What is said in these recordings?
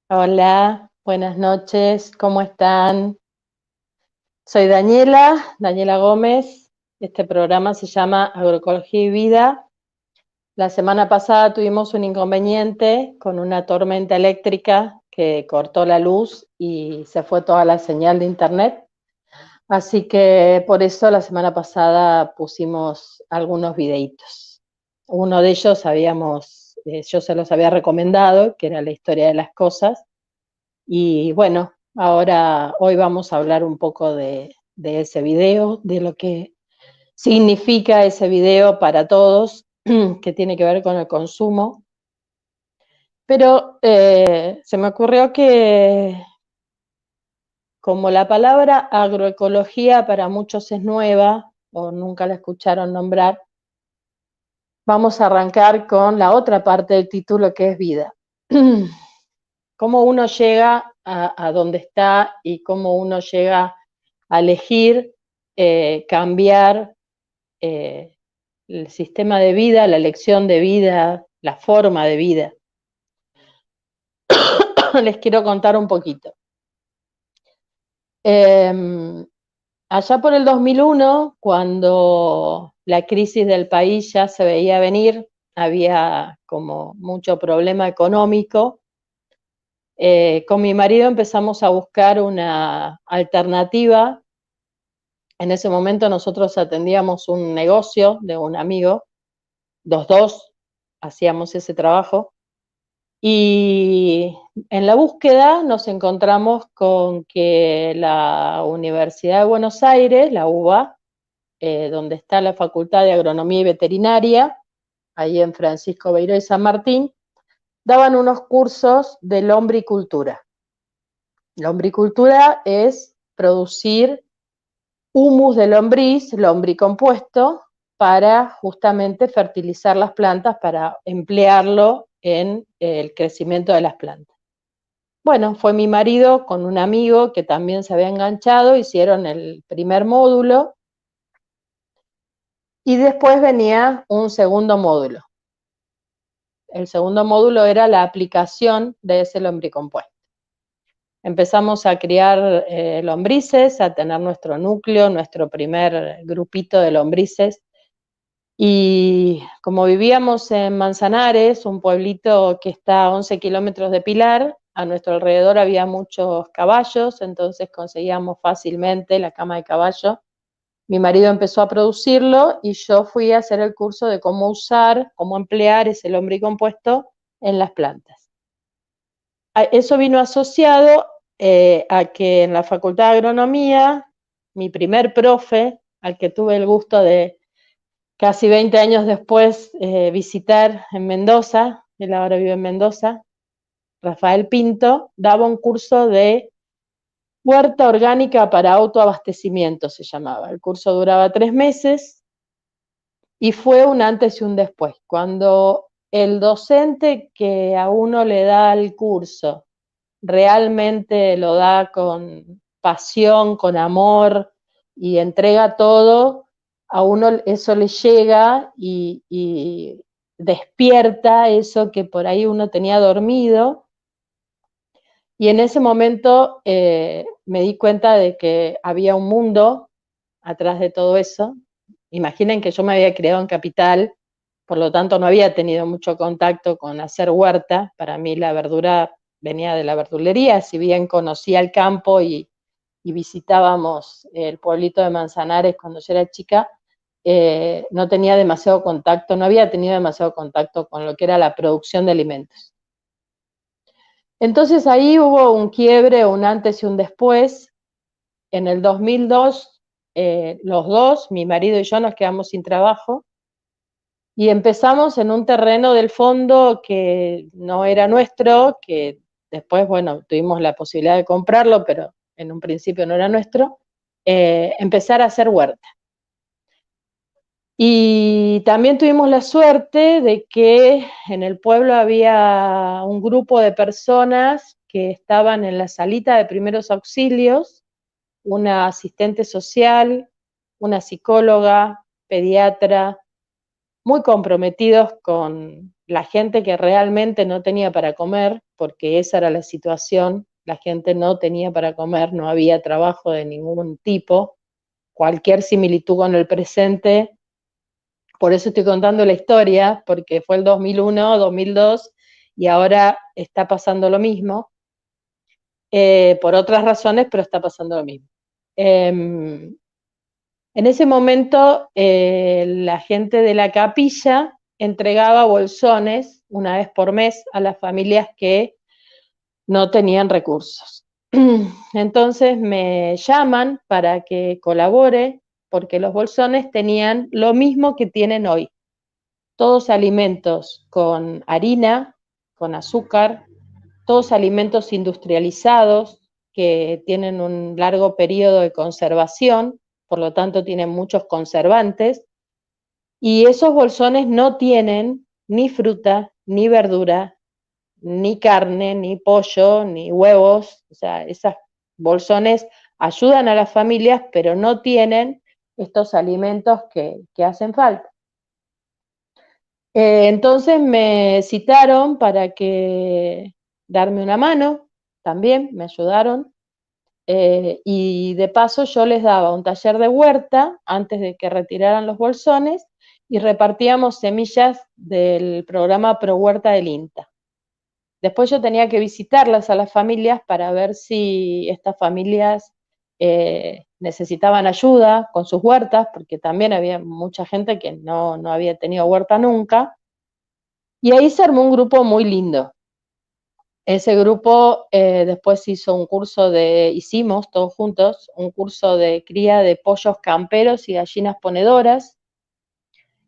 Hola, buenas noches, ¿cómo están? Soy Daniela Gómez. Este programa se llama Agroecología y Vida. La semana pasada tuvimos un inconveniente con una tormenta eléctrica que cortó la luz y se fue toda la señal de internet. Así que por eso la semana pasada pusimos algunos videitos. Uno de ellos yo se los había recomendado, que era la historia de las cosas. Y bueno, hoy vamos a hablar un poco de ese video, de lo que significa ese video para todos, que tiene que ver con el consumo. Pero se me ocurrió que como la palabra agroecología para muchos es nueva o nunca la escucharon nombrar, vamos a arrancar con la otra parte del título que es vida. Cómo uno llega a donde está y cómo uno llega a elegir cambiar el sistema de vida, la elección de vida, la forma de vida. Les quiero contar un poquito. Allá por el 2001, cuando la crisis del país ya se veía venir, había como mucho problema económico. Con mi marido empezamos a buscar una alternativa. En ese momento nosotros atendíamos un negocio de un amigo, los dos hacíamos ese trabajo, y en la búsqueda nos encontramos con que la Universidad de Buenos Aires, la UBA, donde está la Facultad de Agronomía y Veterinaria, ahí en Francisco Beiró y San Martín, daban unos cursos de lombricultura. Lombricultura es producir humus de lombriz, lombricompuesto, para justamente fertilizar las plantas, para emplearlo en el crecimiento de las plantas. Bueno, fue mi marido con un amigo que también se había enganchado, hicieron el primer módulo y después venía un segundo módulo. El segundo módulo era la aplicación de ese lombricompuesto. Empezamos a criar lombrices, a tener nuestro núcleo, nuestro primer grupito de lombrices. Y como vivíamos en Manzanares, un pueblito que está a 11 kilómetros de Pilar, a nuestro alrededor había muchos caballos, entonces conseguíamos fácilmente la cama de caballo. Mi marido empezó a producirlo y yo fui a hacer el curso de cómo usar, cómo emplear ese lombricompuesto en las plantas. Eso vino asociado a que en la Facultad de Agronomía, mi primer profe, al que tuve el gusto de casi 20 años después visitar en Mendoza, él ahora vive en Mendoza, Rafael Pinto, daba un curso de huerta orgánica para autoabastecimiento, se llamaba. El curso duraba 3 meses y fue un antes y un después. Cuando el docente que a uno le da el curso realmente lo da con pasión, con amor y entrega todo, a uno eso le llega y despierta eso que por ahí uno tenía dormido. Y en ese momento me di cuenta de que había un mundo atrás de todo eso. Imaginen que yo me había criado en Capital, por lo tanto no había tenido mucho contacto con hacer huerta. Para mí la verdura venía de la verdulería, si bien conocía el campo y visitábamos el pueblito de Manzanares cuando yo era chica, no tenía demasiado contacto, no había tenido demasiado contacto con lo que era la producción de alimentos. Entonces ahí hubo un quiebre, un antes y un después. En el 2002, los dos, mi marido y yo, nos quedamos sin trabajo y empezamos en un terreno del fondo que no era nuestro, que después, bueno, tuvimos la posibilidad de comprarlo, pero en un principio no era nuestro, empezar a hacer huerta. Y también tuvimos la suerte de que en el pueblo había un grupo de personas que estaban en la salita de primeros auxilios, una asistente social, una psicóloga, pediatra, muy comprometidos con la gente que realmente no tenía para comer, porque esa era la situación, la gente no tenía para comer, no había trabajo de ningún tipo, cualquier similitud con el presente. Por eso estoy contando la historia, porque fue el 2001, 2002, y ahora está pasando lo mismo, por otras razones, pero está pasando lo mismo. En ese momento, la gente de la capilla entregaba bolsones una vez por mes a las familias que no tenían recursos. Entonces me llaman para que colabore, porque los bolsones tenían lo mismo que tienen hoy. Todos alimentos con harina, con azúcar, todos alimentos industrializados que tienen un largo periodo de conservación, por lo tanto tienen muchos conservantes, y esos bolsones no tienen ni fruta, ni verdura, ni carne, ni pollo, ni huevos. O sea, esos bolsones ayudan a las familias, pero no tienen estos alimentos que hacen falta. Entonces me citaron para que darme una mano, también me ayudaron, y de paso yo les daba un taller de huerta antes de que retiraran los bolsones y repartíamos semillas del programa Pro Huerta del INTA. Después yo tenía que visitarlas a las familias para ver si estas familias necesitaban ayuda con sus huertas, porque también había mucha gente que no había tenido huerta nunca. Y ahí se armó un grupo muy lindo. Ese grupo después hicimos todos juntos un curso de cría de pollos camperos y gallinas ponedoras.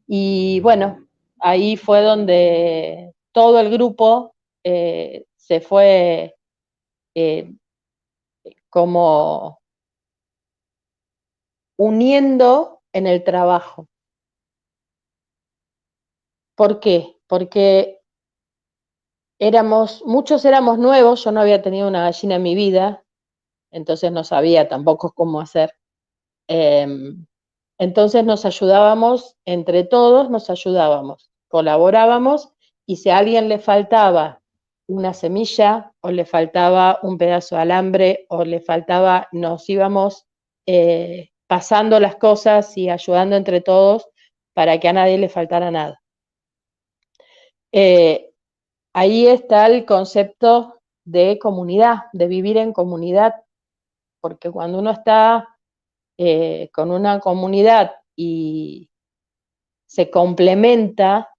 Y bueno, ahí fue donde todo el grupo se fue eh, como uniendo en el trabajo. ¿Por qué? Porque muchos éramos nuevos, yo no había tenido una gallina en mi vida, entonces no sabía tampoco cómo hacer. Entonces nos ayudábamos, entre todos nos ayudábamos, colaborábamos, y si a alguien le faltaba una semilla o le faltaba un pedazo de alambre o le faltaba, nos íbamos pasando las cosas y ayudando entre todos para que a nadie le faltara nada. Ahí está el concepto de comunidad, de vivir en comunidad, porque cuando uno está con una comunidad y se complementa,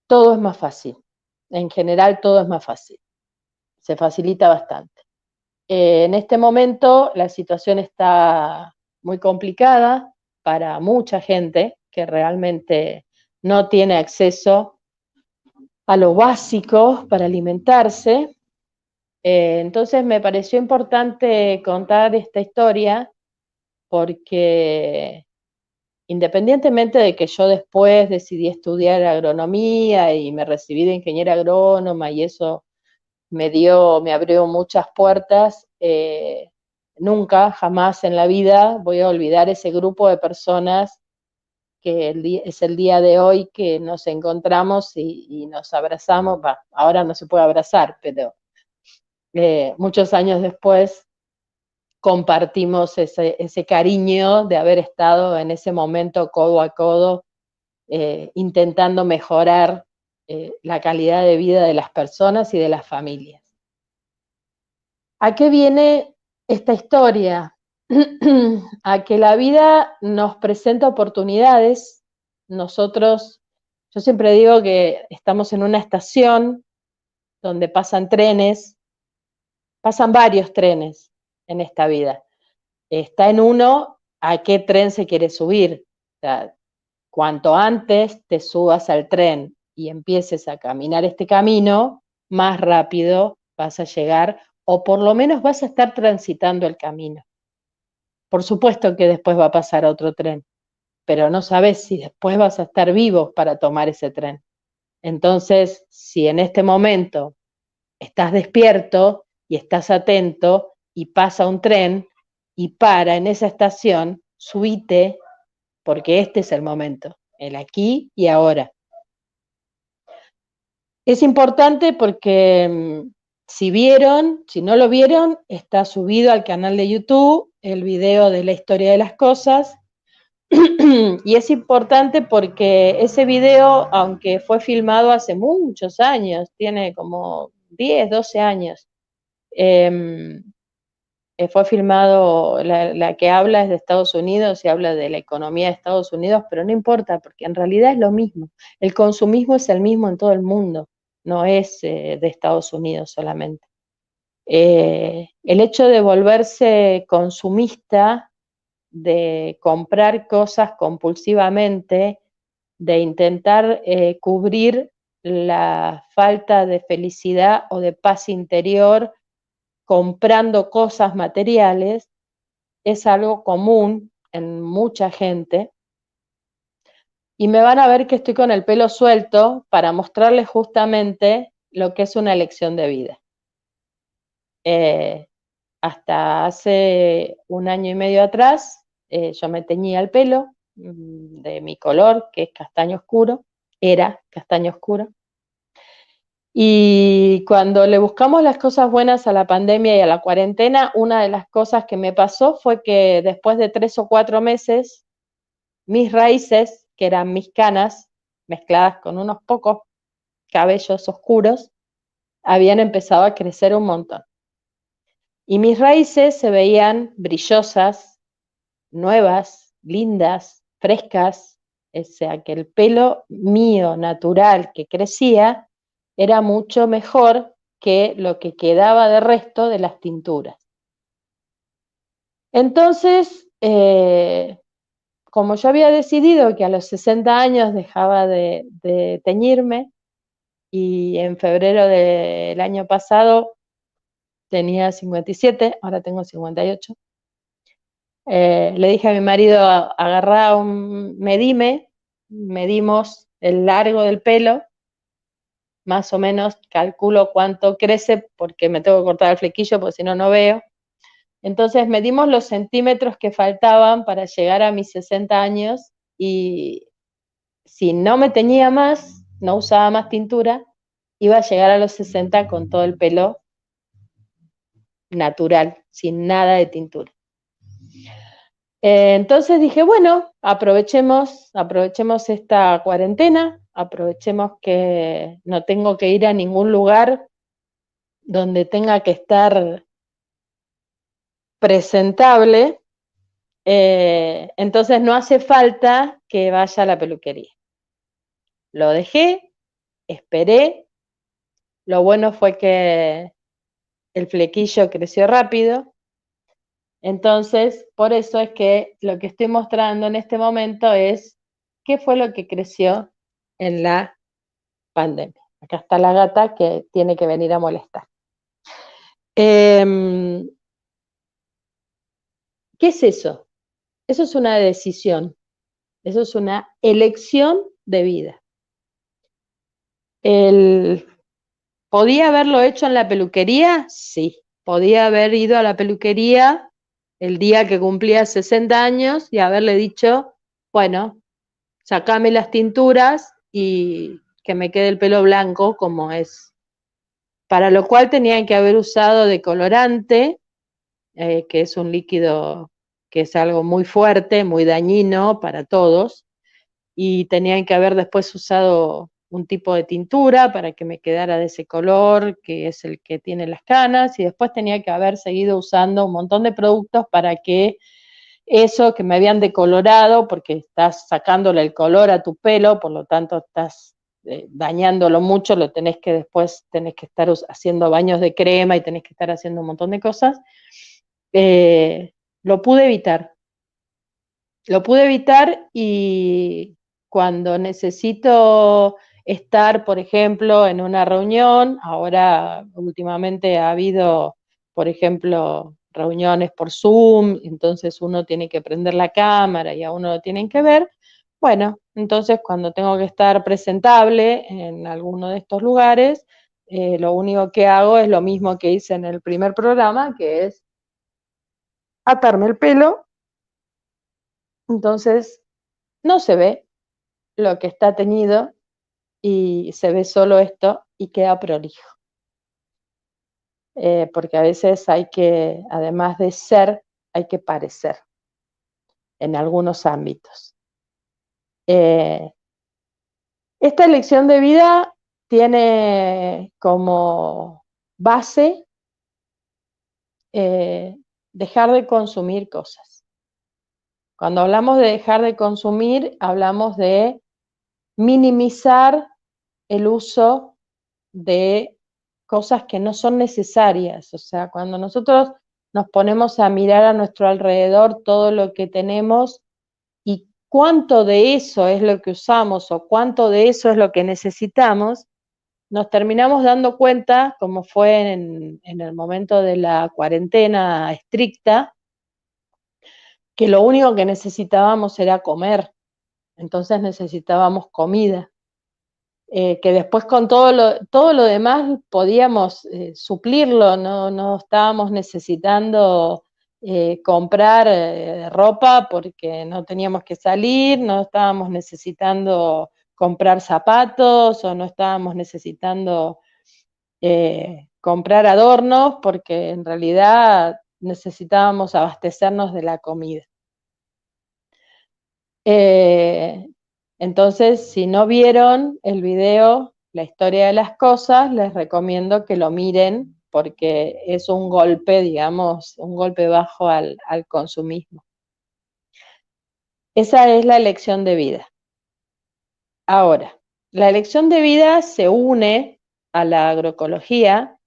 todo es más fácil. En general todo es más fácil, se facilita bastante. En este momento la situación está muy complicada para mucha gente que realmente no tiene acceso a lo básico para alimentarse. Entonces me pareció importante contar esta historia porque independientemente de que yo después decidí estudiar agronomía y me recibí de ingeniera agrónoma y eso me abrió muchas puertas, nunca, jamás en la vida voy a olvidar ese grupo de personas que es el día de hoy que nos encontramos y nos abrazamos. Ahora no se puede abrazar, pero muchos años después compartimos ese cariño de haber estado en ese momento codo a codo, intentando mejorar la calidad de vida de las personas y de las familias. ¿A qué viene esta historia? A que la vida nos presenta oportunidades. Yo siempre digo que estamos en una estación donde pasan varios trenes en esta vida. Está en uno a qué tren se quiere subir. O sea, cuanto antes te subas al tren y empieces a caminar este camino, más rápido vas a llegar, o por lo menos vas a estar transitando el camino. Por supuesto que después va a pasar otro tren, pero no sabes si después vas a estar vivo para tomar ese tren. Entonces, si en este momento estás despierto y estás atento y pasa un tren y para en esa estación, subite, porque este es el momento, el aquí y ahora. Es importante porque si no lo vieron, está subido al canal de YouTube el video de la historia de las cosas. Y es importante porque ese video, aunque fue filmado hace muchos años, tiene como 10, 12 años, eh, fue filmado, la que habla es de Estados Unidos y habla de la economía de Estados Unidos, pero no importa, porque en realidad es lo mismo. El consumismo es el mismo en todo el mundo, no es de Estados Unidos solamente. El hecho de volverse consumista, de comprar cosas compulsivamente, de intentar cubrir la falta de felicidad o de paz interior comprando cosas materiales, es algo común en mucha gente. Y me van a ver que estoy con el pelo suelto para mostrarles justamente lo que es una elección de vida. Hasta hace 1 año y medio atrás, yo me teñía el pelo de mi color, que es castaño oscuro, era castaño oscuro. Y cuando le buscamos las cosas buenas a la pandemia y a la cuarentena, una de las cosas que me pasó fue que después de 3 o 4 meses, mis raíces, que eran mis canas, mezcladas con unos pocos cabellos oscuros, habían empezado a crecer un montón. Y mis raíces se veían brillosas, nuevas, lindas, frescas, o sea que el pelo mío natural que crecía era mucho mejor que lo que quedaba de resto de las tinturas. Entonces, como yo había decidido que a los 60 años dejaba de teñirme, y en febrero del año pasado tenía 57, ahora tengo 58, le dije a mi marido, agarrá medimos el largo del pelo, más o menos calculo cuánto crece, porque me tengo que cortar el flequillo, porque si no, no veo. Entonces medimos los centímetros que faltaban para llegar a mis 60 años, y si no me teñía más, no usaba más tintura, iba a llegar a los 60 con todo el pelo natural, sin nada de tintura. Entonces dije, bueno, aprovechemos esta cuarentena, aprovechemos que no tengo que ir a ningún lugar donde tenga que estar presentable, entonces no hace falta que vaya a la peluquería. Lo dejé, esperé, lo bueno fue que el flequillo creció rápido, entonces por eso es que lo que estoy mostrando en este momento es qué fue lo que creció en la pandemia. Acá está la gata que tiene que venir a molestar. ¿Qué es eso? Eso es una decisión, eso es una elección de vida. ¿Podía haberlo hecho en la peluquería? Sí. Podía haber ido a la peluquería el día que cumplía 60 años y haberle dicho, bueno, sacame las tinturas y que me quede el pelo blanco como es. Para lo cual tenían que haber usado decolorante, que es un líquido que es algo muy fuerte, muy dañino para todos, y tenían que haber después usado un tipo de tintura para que me quedara de ese color, que es el que tiene las canas, y después tenía que haber seguido usando un montón de productos para que eso que me habían decolorado, porque estás sacándole el color a tu pelo, por lo tanto estás dañándolo mucho, después tenés que estar haciendo baños de crema y tenés que estar haciendo un montón de cosas, lo pude evitar. Lo pude evitar, y cuando necesito estar, por ejemplo, en una reunión, ahora últimamente ha habido, por ejemplo, reuniones por Zoom, entonces uno tiene que prender la cámara y a uno lo tienen que ver. Bueno, entonces cuando tengo que estar presentable en alguno de estos lugares, lo único que hago es lo mismo que hice en el primer programa, que es atarme el pelo. Entonces no se ve lo que está teñido, y se ve solo esto y queda prolijo. Porque a veces hay que, además de ser, hay que parecer en algunos ámbitos. Esta lección de vida tiene como base dejar de consumir cosas. Cuando hablamos de dejar de consumir, hablamos de minimizar el uso de cosas que no son necesarias. O sea, cuando nosotros nos ponemos a mirar a nuestro alrededor todo lo que tenemos y cuánto de eso es lo que usamos o cuánto de eso es lo que necesitamos, nos terminamos dando cuenta, como fue en el momento de la cuarentena estricta, que lo único que necesitábamos era comer, entonces necesitábamos comida. Que después con todo lo demás podíamos suplirlo, no estábamos necesitando comprar ropa porque no teníamos que salir, no estábamos necesitando comprar zapatos o no estábamos necesitando comprar adornos porque en realidad necesitábamos abastecernos de la comida. Entonces, si no vieron el video La historia de las cosas, les recomiendo que lo miren porque es un golpe, digamos, un golpe bajo al consumismo. Esa es la elección de vida. Ahora, la elección de vida se une a la agroecología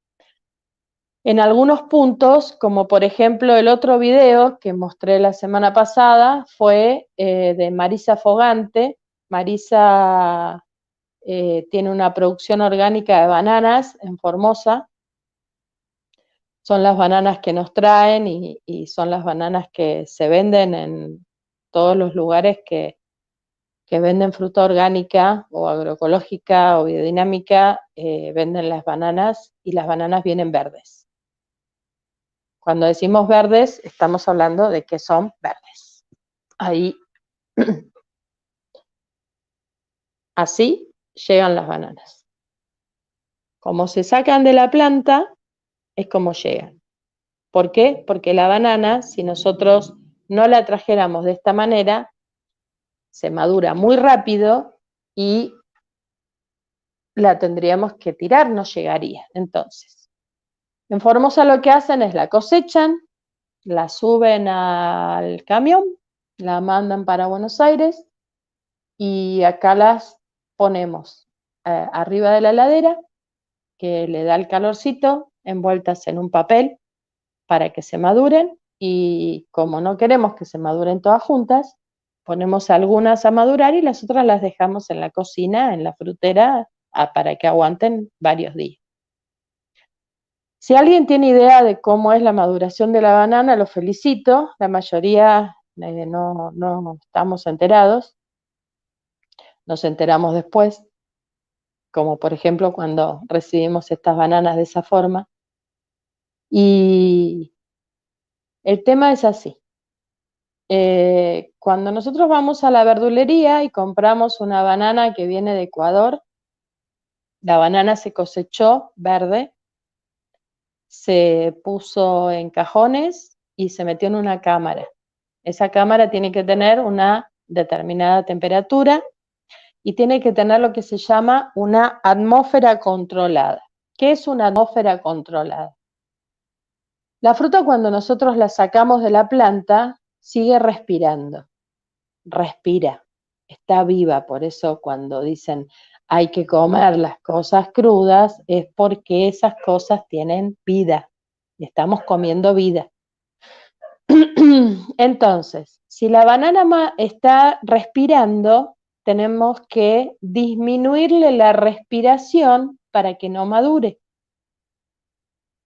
en algunos puntos, como por ejemplo el otro video que mostré la semana pasada fue de Marisa Fogante. Marisa tiene una producción orgánica de bananas en Formosa. Son las bananas que nos traen y son las bananas que se venden en todos los lugares que venden fruta orgánica o agroecológica o biodinámica, venden las bananas y las bananas vienen verdes. Cuando decimos verdes, estamos hablando de que son verdes. Ahí, así llegan las bananas. Como se sacan de la planta, es como llegan. ¿Por qué? Porque la banana, si nosotros no la trajéramos de esta manera, se madura muy rápido y la tendríamos que tirar, no llegaría. Entonces, en Formosa lo que hacen es la cosechan, la suben al camión, la mandan para Buenos Aires y acá las ponemos arriba de la heladera, que le da el calorcito, envueltas en un papel para que se maduren, y como no queremos que se maduren todas juntas, ponemos algunas a madurar y las otras las dejamos en la cocina, en la frutera, para que aguanten varios días. Si alguien tiene idea de cómo es la maduración de la banana, lo felicito. La mayoría no estamos enterados. Nos enteramos después, como por ejemplo cuando recibimos estas bananas de esa forma. Y el tema es así. Cuando nosotros vamos a la verdulería y compramos una banana que viene de Ecuador, la banana se cosechó verde, se puso en cajones y se metió en una cámara. Esa cámara tiene que tener una determinada temperatura y tiene que tener lo que se llama una atmósfera controlada. ¿Qué es una atmósfera controlada? La fruta, cuando nosotros la sacamos de la planta, sigue respirando, respira, está viva. Por eso cuando dicen hay que comer las cosas crudas, es porque esas cosas tienen vida, estamos comiendo vida. Entonces, si la banana está respirando, tenemos que disminuirle la respiración para que no madure.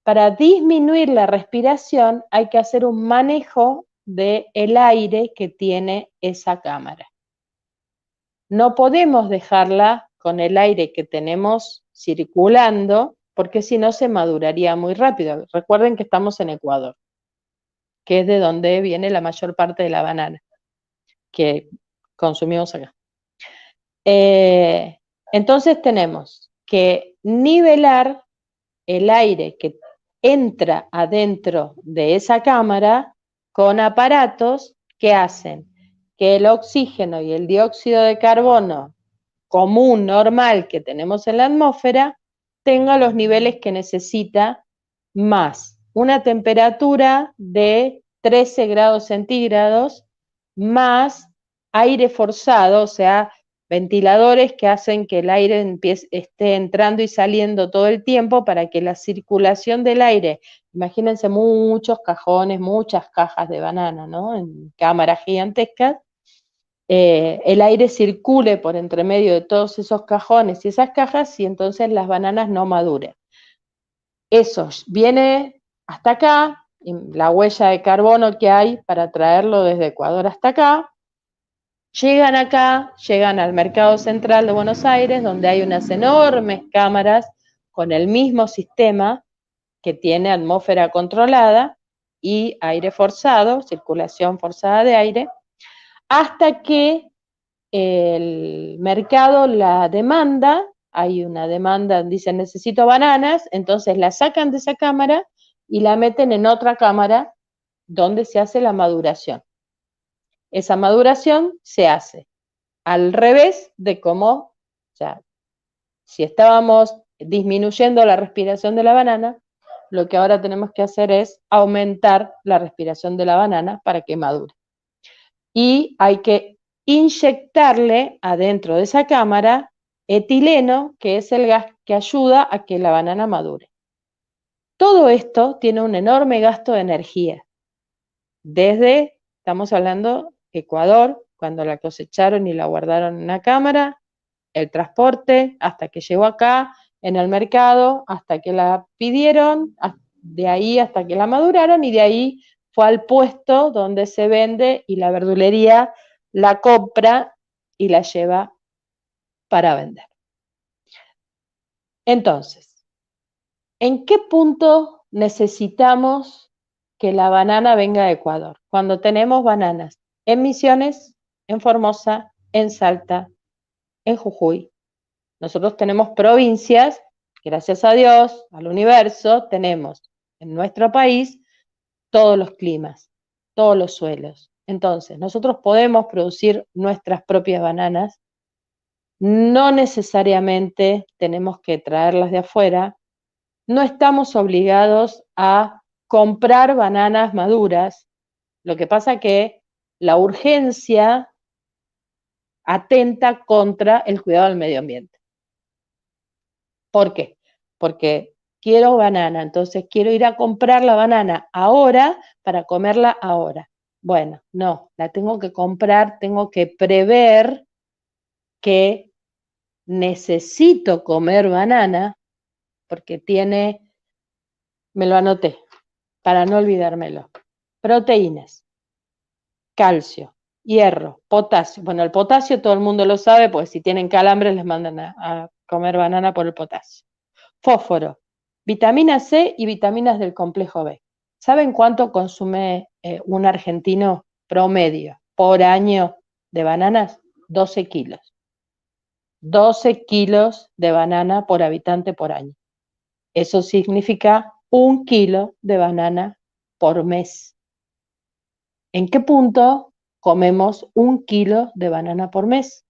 Para disminuir la respiración hay que hacer un manejo del aire que tiene esa cámara. No podemos dejarla con el aire que tenemos circulando, porque si no se maduraría muy rápido. Recuerden que estamos en Ecuador, que es de donde viene la mayor parte de la banana que consumimos acá. Entonces tenemos que nivelar el aire que entra adentro de esa cámara con aparatos que hacen que el oxígeno y el dióxido de carbono común, normal que tenemos en la atmósfera, tenga los niveles que necesita, más una temperatura de 13 grados centígrados, más aire forzado, o sea, ventiladores que hacen que el aire esté entrando y saliendo todo el tiempo para que la circulación del aire, imagínense muchos cajones, muchas cajas de banana, ¿no? En cámaras gigantescas, el aire circule por entre medio de todos esos cajones y esas cajas y entonces las bananas no maduren. Eso viene hasta acá, la huella de carbono que hay para traerlo desde Ecuador hasta acá, llegan acá, llegan al mercado central de Buenos Aires, donde hay unas enormes cámaras con el mismo sistema que tiene atmósfera controlada y aire forzado, circulación forzada de aire, hasta que el mercado la demanda, hay una demanda, dicen necesito bananas, entonces la sacan de esa cámara y la meten en otra cámara donde se hace la maduración. Esa maduración se hace al revés de cómo, o sea, si estábamos disminuyendo la respiración de la banana, lo que ahora tenemos que hacer es aumentar la respiración de la banana para que madure. Y hay que inyectarle adentro de esa cámara etileno, que es el gas que ayuda a que la banana madure. Todo esto tiene un enorme gasto de energía. Estamos hablando, Ecuador, cuando la cosecharon y la guardaron en una cámara, el transporte, hasta que llegó acá, en el mercado, hasta que la pidieron, de ahí hasta que la maduraron, y de ahí fue al puesto donde se vende y la verdulería la compra y la lleva para vender. Entonces, ¿en qué punto necesitamos que la banana venga de Ecuador? Cuando tenemos bananas en Misiones, en Formosa, en Salta, en Jujuy. Nosotros tenemos provincias, gracias a Dios, al universo, tenemos en nuestro país todos los climas, todos los suelos. Entonces, nosotros podemos producir nuestras propias bananas, no necesariamente tenemos que traerlas de afuera, no estamos obligados a comprar bananas maduras, lo que pasa que la urgencia atenta contra el cuidado del medio ambiente. ¿Por qué? Porque quiero banana, entonces quiero ir a comprar la banana ahora para comerla ahora. Bueno, no, la tengo que comprar, tengo que prever que necesito comer banana porque me lo anoté para no olvidármelo, proteínas, calcio, hierro, potasio. Bueno, el potasio todo el mundo lo sabe, pues si tienen calambres les mandan a comer banana por el potasio. Fósforo, vitamina C y vitaminas del complejo B. ¿Saben cuánto consume un argentino promedio por año de bananas? 12 kilos. 12 kilos de banana por habitante por año. Eso significa 1 kilo de banana por mes. ¿En qué punto comemos 1 kilo de banana por mes?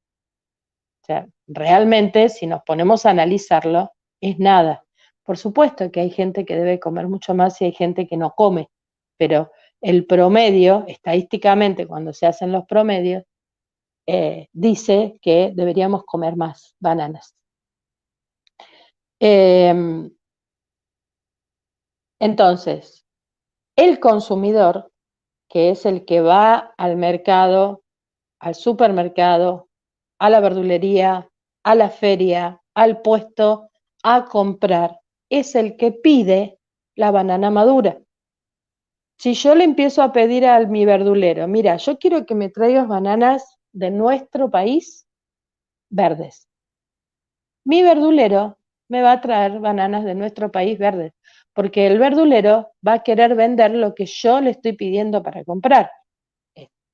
O sea, realmente, si nos ponemos a analizarlo, es nada. Por supuesto que hay gente que debe comer mucho más y hay gente que no come, pero el promedio, estadísticamente, cuando se hacen los promedios, dice que deberíamos comer más bananas. Entonces, el consumidor, que es el que va al mercado, al supermercado, a la verdulería, a la feria, al puesto, a comprar, es el que pide la banana madura. Si yo le empiezo a pedir a mi verdulero, mira, yo quiero que me traigas bananas de nuestro país verdes. Mi verdulero me va a traer bananas de nuestro país verdes, porque el verdulero va a querer vender lo que yo le estoy pidiendo para comprar.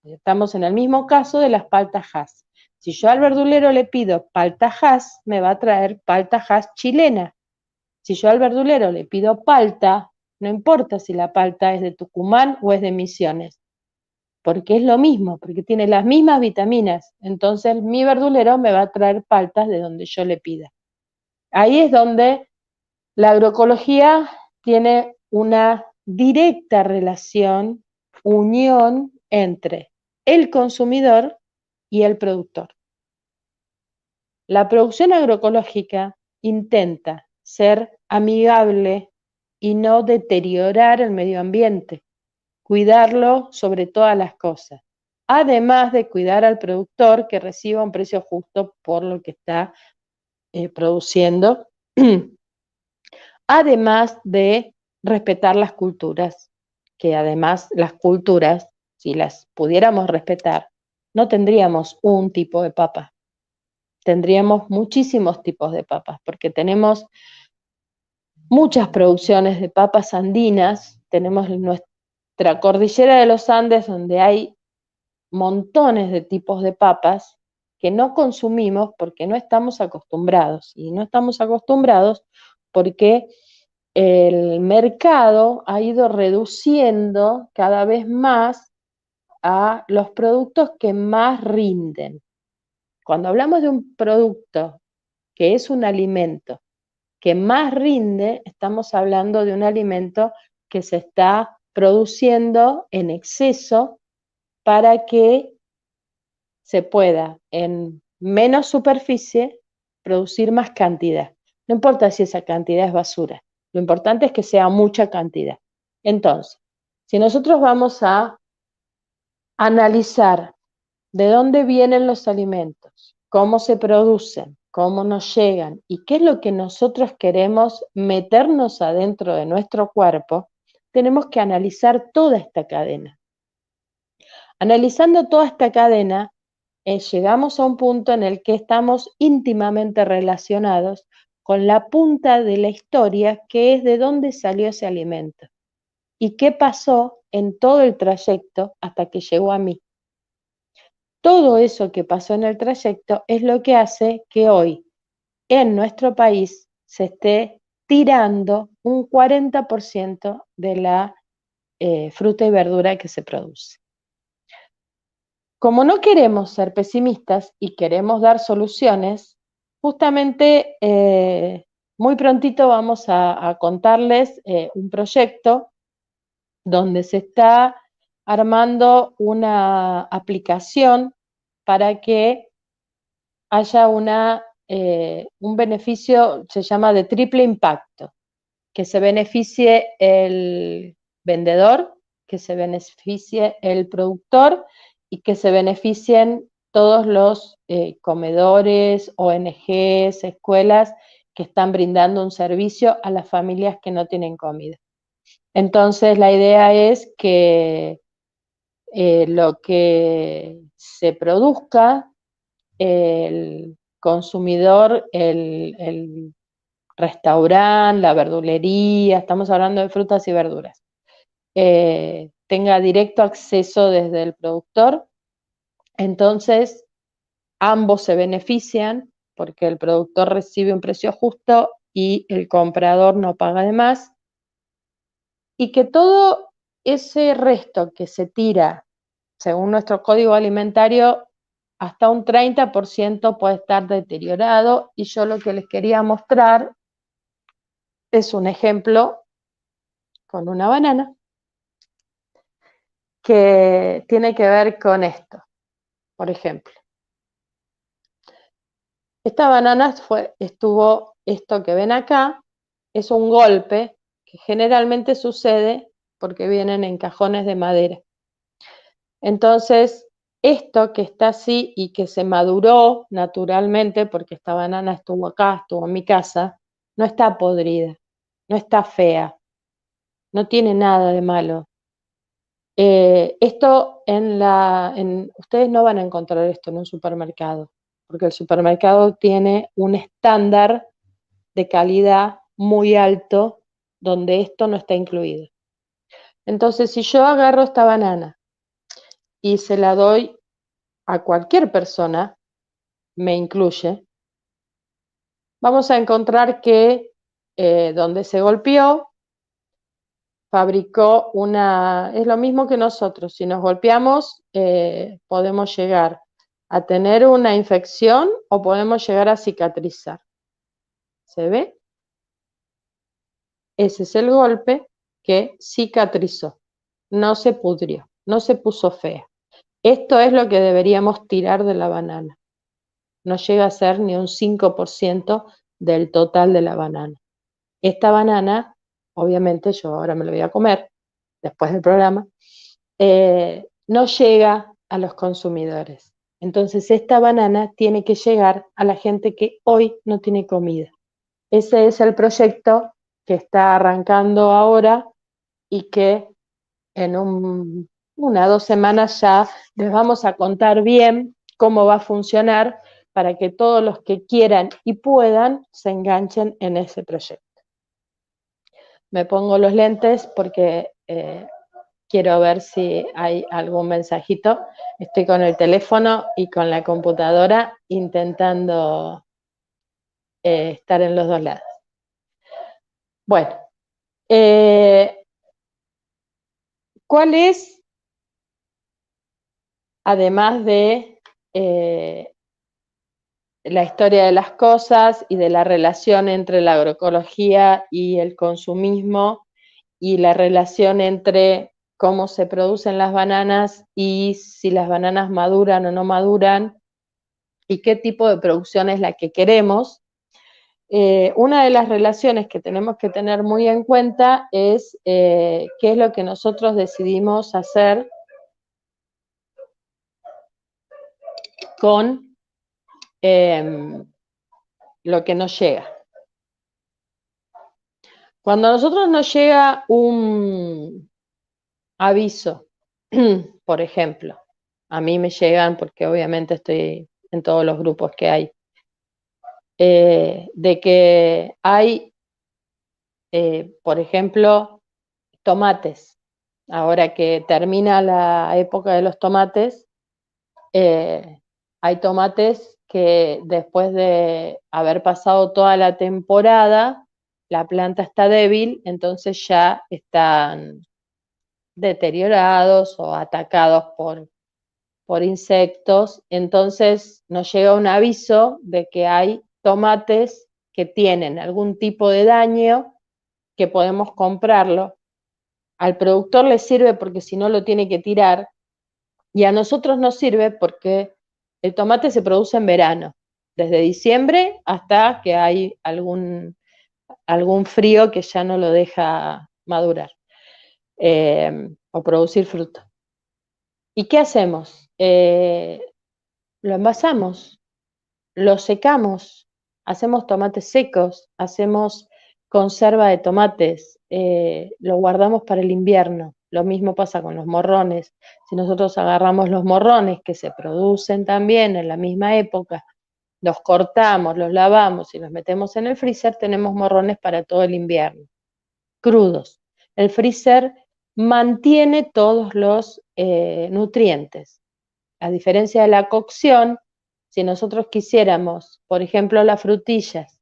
Estamos en el mismo caso de las paltas Hass. Si yo al verdulero le pido palta Hass, me va a traer palta Hass chilena. Si yo al verdulero le pido palta, no importa si la palta es de Tucumán o es de Misiones, porque es lo mismo, porque tiene las mismas vitaminas. Entonces mi verdulero me va a traer paltas de donde yo le pida. Ahí es donde la agroecología tiene una directa relación, unión entre el consumidor y el productor. La producción agroecológica intenta ser amigable y no deteriorar el medio ambiente, cuidarlo sobre todas las cosas, además de cuidar al productor que reciba un precio justo por lo que está produciendo, además de respetar las culturas, que además las culturas, si las pudiéramos respetar, no tendríamos un tipo de papa, tendríamos muchísimos tipos de papas, porque tenemos muchas producciones de papas andinas, tenemos nuestra cordillera de los Andes donde hay montones de tipos de papas que no consumimos porque no estamos acostumbrados, y no estamos acostumbrados porque el mercado ha ido reduciendo cada vez más a los productos que más rinden. Cuando hablamos de un producto que es un alimento que más rinde, estamos hablando de un alimento que se está produciendo en exceso para que se pueda en menos superficie producir más cantidad. No importa si esa cantidad es basura, lo importante es que sea mucha cantidad. Entonces, si nosotros vamos a analizar de dónde vienen los alimentos, cómo se producen, cómo nos llegan y qué es lo que nosotros queremos meternos adentro de nuestro cuerpo, tenemos que analizar toda esta cadena. Analizando toda esta cadena, llegamos a un punto en el que estamos íntimamente relacionados con la punta de la historia, que es de dónde salió ese alimento y qué pasó en todo el trayecto hasta que llegó a mí. Todo eso que pasó en el trayecto es lo que hace que hoy en nuestro país se esté tirando un 40% de la fruta y verdura que se produce. Como no queremos ser pesimistas y queremos dar soluciones, justamente muy prontito vamos a contarles un proyecto donde se está armando una aplicación para que haya un beneficio, se llama de triple impacto, que se beneficie el vendedor, que se beneficie el productor y que se beneficien todos los comedores, ONGs, escuelas que están brindando un servicio a las familias que no tienen comida. Entonces la idea es que lo que se produzca, el consumidor, el restaurante, la verdulería, estamos hablando de frutas y verduras, tenga directo acceso desde el productor. Entonces ambos se benefician porque el productor recibe un precio justo y el comprador no paga de más, y que todo ese resto que se tira, según nuestro código alimentario, hasta un 30% puede estar deteriorado, y yo lo que les quería mostrar es un ejemplo con una banana que tiene que ver con esto. Por ejemplo, esta banana estuvo, esto que ven acá, es un golpe que generalmente sucede porque vienen en cajones de madera. Entonces, esto que está así y que se maduró naturalmente, porque esta banana estuvo acá, estuvo en mi casa, no está podrida, no está fea, no tiene nada de malo. Esto ustedes no van a encontrar esto en un supermercado, porque el supermercado tiene un estándar de calidad muy alto donde esto no está incluido. Entonces, si yo agarro esta banana y se la doy a cualquier persona, me incluye, vamos a encontrar que donde se golpeó, fabricó es lo mismo que nosotros, si nos golpeamos podemos llegar a tener una infección o podemos llegar a cicatrizar. ¿Se ve? Ese es el golpe que cicatrizó, no se pudrió, no se puso fea. Esto es lo que deberíamos tirar de la banana. No llega a ser ni un 5% del total de la banana. Esta banana, obviamente yo ahora me la voy a comer después del programa, no llega a los consumidores. Entonces esta banana tiene que llegar a la gente que hoy no tiene comida. Ese es el proyecto que está arrancando ahora y que en 1 o 2 semanas ya les vamos a contar bien cómo va a funcionar para que todos los que quieran y puedan se enganchen en ese proyecto. Me pongo los lentes porque quiero ver si hay algún mensajito. Estoy con el teléfono y con la computadora intentando estar en los dos lados. Bueno, ¿cuál es, además de la historia de las cosas y de la relación entre la agroecología y el consumismo y la relación entre cómo se producen las bananas y si las bananas maduran o no maduran y qué tipo de producción es la que queremos? Una de las relaciones que tenemos que tener muy en cuenta es qué es lo que nosotros decidimos hacer con lo que nos llega. Cuando a nosotros nos llega un aviso, por ejemplo, a mí me llegan porque obviamente estoy en todos los grupos que hay, de que hay, por ejemplo, tomates. Ahora que termina la época de los tomates, hay tomates que después de haber pasado toda la temporada, la planta está débil, entonces ya están deteriorados o atacados por insectos. Entonces nos llega un aviso de que hay tomates que tienen algún tipo de daño, que podemos comprarlo. Al productor le sirve porque si no lo tiene que tirar, y a nosotros nos sirve porque el tomate se produce en verano, desde diciembre hasta que hay algún frío que ya no lo deja madurar o producir fruto. ¿Y qué hacemos? Lo envasamos, lo secamos, hacemos tomates secos, hacemos conserva de tomates, lo guardamos para el invierno. Lo mismo pasa con los morrones. Si nosotros agarramos los morrones que se producen también en la misma época, los cortamos, los lavamos y los metemos en el freezer, tenemos morrones para todo el invierno, crudos. El freezer mantiene todos los nutrientes. A diferencia de la cocción, si nosotros quisiéramos, por ejemplo, las frutillas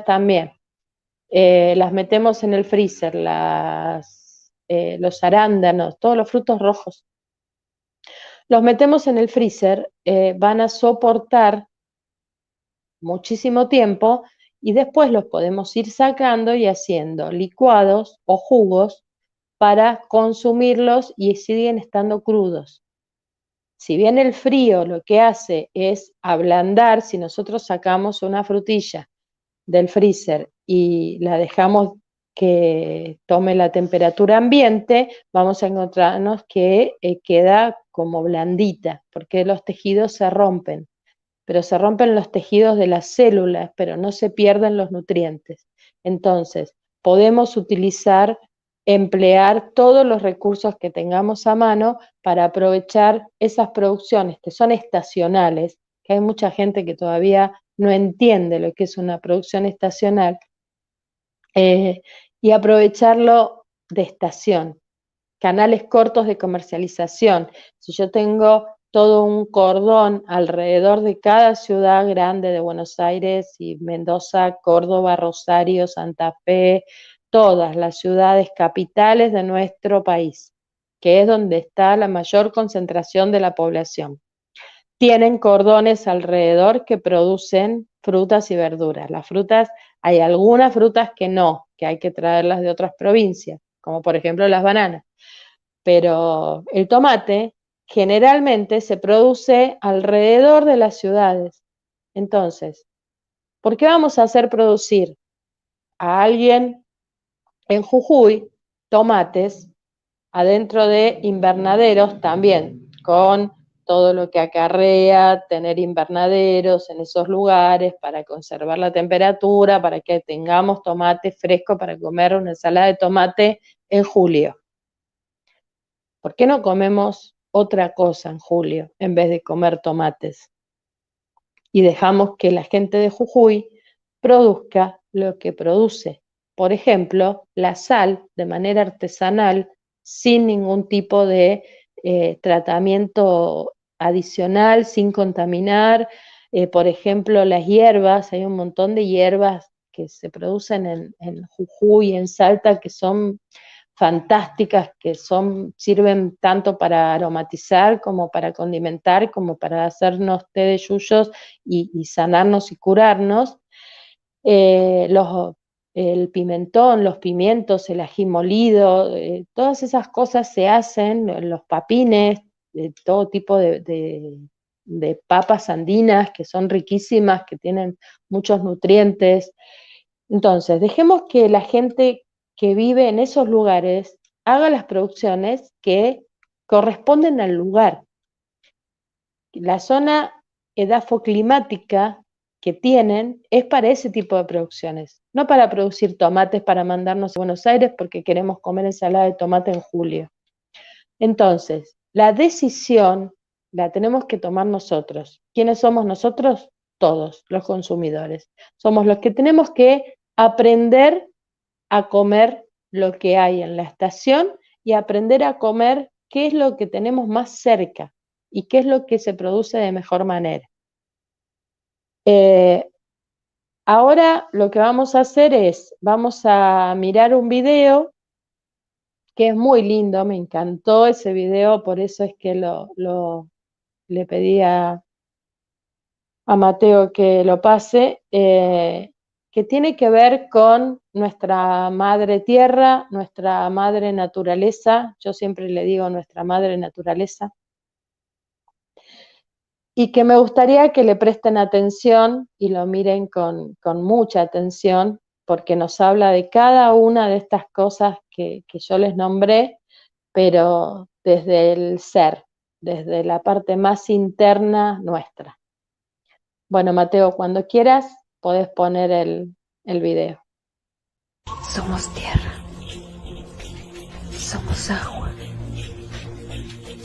también, las metemos en el freezer, los arándanos, todos los frutos rojos, los metemos en el freezer, van a soportar muchísimo tiempo y después los podemos ir sacando y haciendo licuados o jugos para consumirlos y siguen estando crudos. Si bien el frío lo que hace es ablandar, si nosotros sacamos una frutilla del freezer y la dejamos que tome la temperatura ambiente, vamos a encontrarnos que queda como blandita, porque los tejidos se rompen, pero se rompen los tejidos de las células, pero no se pierden los nutrientes. Entonces, podemos emplear todos los recursos que tengamos a mano para aprovechar esas producciones que son estacionales, que hay mucha gente que todavía no entiende lo que es una producción estacional, y aprovecharlo de estación. Canales cortos de comercialización. Si yo tengo todo un cordón alrededor de cada ciudad grande de Buenos Aires y Mendoza, Córdoba, Rosario, Santa Fe, todas las ciudades capitales de nuestro país, que es donde está la mayor concentración de la población. Tienen cordones alrededor que producen frutas y verduras. Las frutas, hay algunas frutas que no, que hay que traerlas de otras provincias, como por ejemplo las bananas. Pero el tomate generalmente se produce alrededor de las ciudades. Entonces, ¿por qué vamos a hacer producir a alguien en Jujuy tomates adentro de invernaderos también, con todo lo que acarrea tener invernaderos en esos lugares para conservar la temperatura, para que tengamos tomate fresco para comer una ensalada de tomate en julio? ¿Por qué no comemos otra cosa en julio en vez de comer tomates? Y dejamos que la gente de Jujuy produzca lo que produce. Por ejemplo, la sal de manera artesanal, sin ningún tipo de tratamiento adicional, sin contaminar. Por ejemplo, las hierbas, hay un montón de hierbas que se producen en Jujuy, en Salta, que son fantásticas, que sirven tanto para aromatizar como para condimentar, como para hacernos té de yuyos y sanarnos y curarnos. El pimentón, los pimientos, el ají molido, todas esas cosas se hacen, los papines, todo tipo de papas andinas que son riquísimas, que tienen muchos nutrientes. Entonces, dejemos que la gente que vive en esos lugares haga las producciones que corresponden al lugar. La zona edafoclimática que tienen es para ese tipo de producciones, no para producir tomates para mandarnos a Buenos Aires porque queremos comer ensalada de tomate en julio. Entonces, la decisión la tenemos que tomar nosotros. ¿Quiénes somos nosotros? Todos, los consumidores. Somos los que tenemos que aprender a comer lo que hay en la estación y aprender a comer qué es lo que tenemos más cerca y qué es lo que se produce de mejor manera. Ahora lo que vamos a hacer es, vamos a mirar un video que es muy lindo, me encantó ese video, por eso es que le pedí a Mateo que lo pase, que tiene que ver con nuestra madre tierra, nuestra madre naturaleza, yo siempre le digo nuestra madre naturaleza, y que me gustaría que le presten atención y lo miren con mucha atención, porque nos habla de cada una de estas cosas que yo les nombré, pero desde el ser, desde la parte más interna nuestra. Bueno, Mateo, cuando quieras, podés poner el video. Somos tierra, somos agua,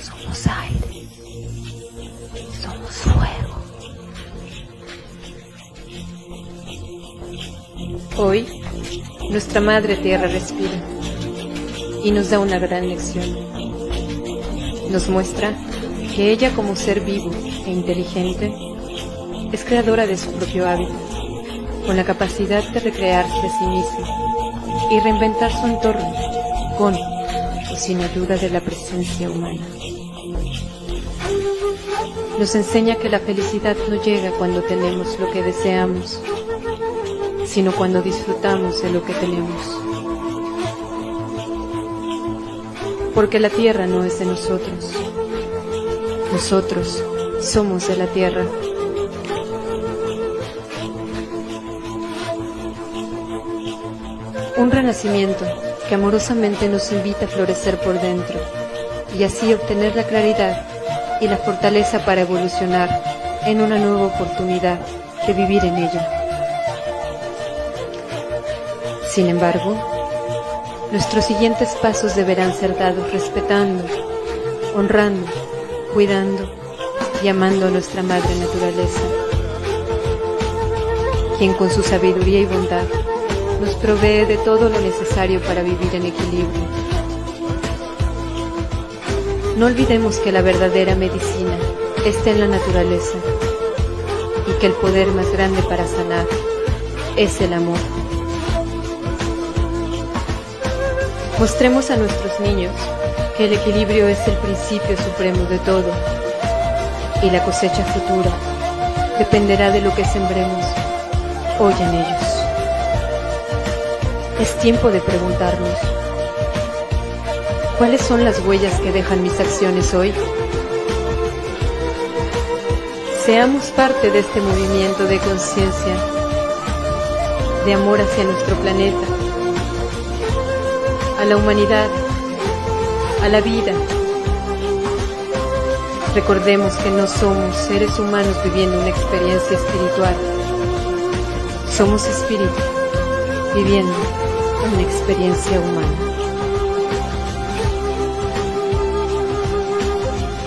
somos aire, somos fuego. Hoy, nuestra madre tierra respira y nos da una gran lección. Nos muestra que ella, como ser vivo e inteligente, es creadora de su propio hábitat, con la capacidad de recrearse a sí misma y reinventar su entorno, con o sin ayuda de la presencia humana. Nos enseña que la felicidad no llega cuando tenemos lo que deseamos, sino cuando disfrutamos de lo que tenemos. Porque la tierra no es de nosotros. Nosotros somos de la tierra. Un renacimiento que amorosamente nos invita a florecer por dentro y así obtener la claridad y la fortaleza para evolucionar en una nueva oportunidad de vivir en ella. Sin embargo, nuestros siguientes pasos deberán ser dados respetando, honrando, cuidando y amando a nuestra madre naturaleza, quien con su sabiduría y bondad nos provee de todo lo necesario para vivir en equilibrio. No olvidemos que la verdadera medicina está en la naturaleza y que el poder más grande para sanar es el amor. Mostremos a nuestros niños que el equilibrio es el principio supremo de todo y la cosecha futura dependerá de lo que sembremos hoy en ellos. Es tiempo de preguntarnos, ¿cuáles son las huellas que dejan mis acciones hoy? Seamos parte de este movimiento de conciencia, de amor hacia nuestro planeta, a la humanidad, a la vida. Recordemos que no somos seres humanos viviendo una experiencia espiritual. Somos espíritu viviendo una experiencia humana.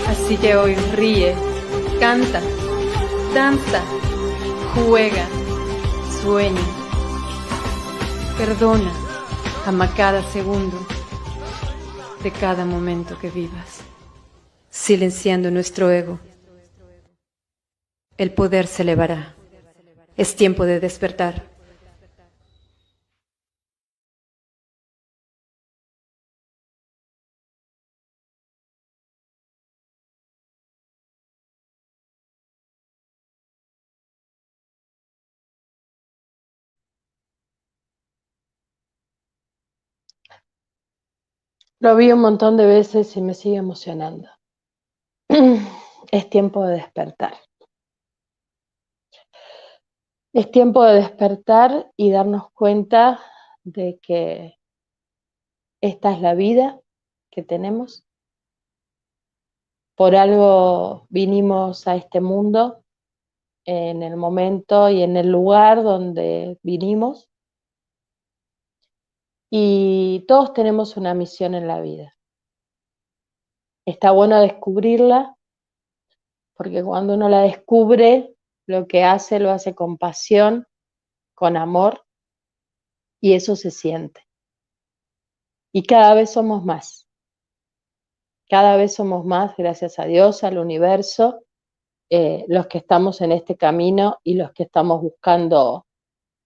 Así que hoy ríe, canta, danza, juega, sueña, perdona, ama cada segundo de cada momento que vivas, silenciando nuestro ego. El poder se elevará. Es tiempo de despertar. Lo vi un montón de veces y me sigue emocionando. Es tiempo de despertar. Es tiempo de despertar y darnos cuenta de que esta es la vida que tenemos. Por algo vinimos a este mundo en el momento y en el lugar donde vinimos. Y todos tenemos una misión en la vida. Está bueno descubrirla, porque cuando uno la descubre, lo que hace, lo hace con pasión, con amor, y eso se siente. Y cada vez somos más. Cada vez somos más, gracias a Dios, al universo, los que estamos en este camino y los que estamos buscando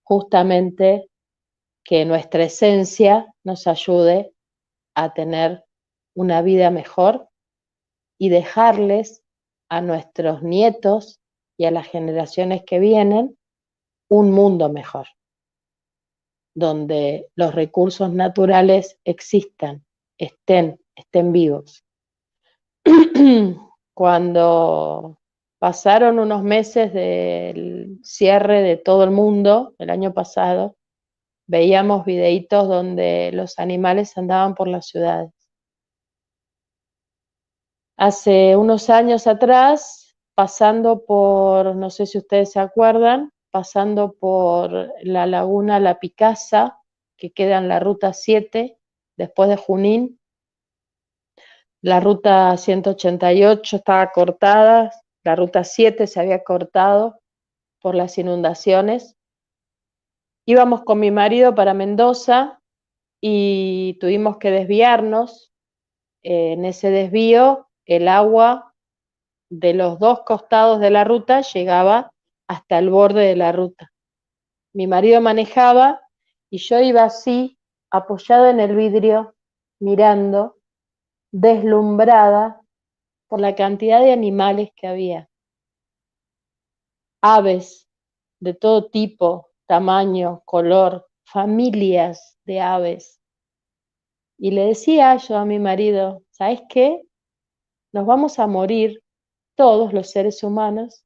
justamente que nuestra esencia nos ayude a tener una vida mejor y dejarles a nuestros nietos y a las generaciones que vienen un mundo mejor, donde los recursos naturales existan, estén vivos. Cuando pasaron unos meses del cierre de todo el mundo, el año pasado, veíamos videitos donde los animales andaban por las ciudades. Hace unos años atrás, pasando por, no sé si ustedes se acuerdan, pasando por la laguna La Picasa, que queda en la ruta 7, después de Junín, la ruta 188 estaba cortada, la ruta 7 se había cortado por las inundaciones. Íbamos con mi marido para Mendoza y tuvimos que desviarnos. En ese desvío, el agua de los dos costados de la ruta llegaba hasta el borde de la ruta. Mi marido manejaba y yo iba así, apoyada en el vidrio, mirando, deslumbrada por la cantidad de animales que había. Aves de todo tipo, tamaño, color, familias de aves. Y le decía yo a mi marido, ¿sabes qué? Nos vamos a morir todos los seres humanos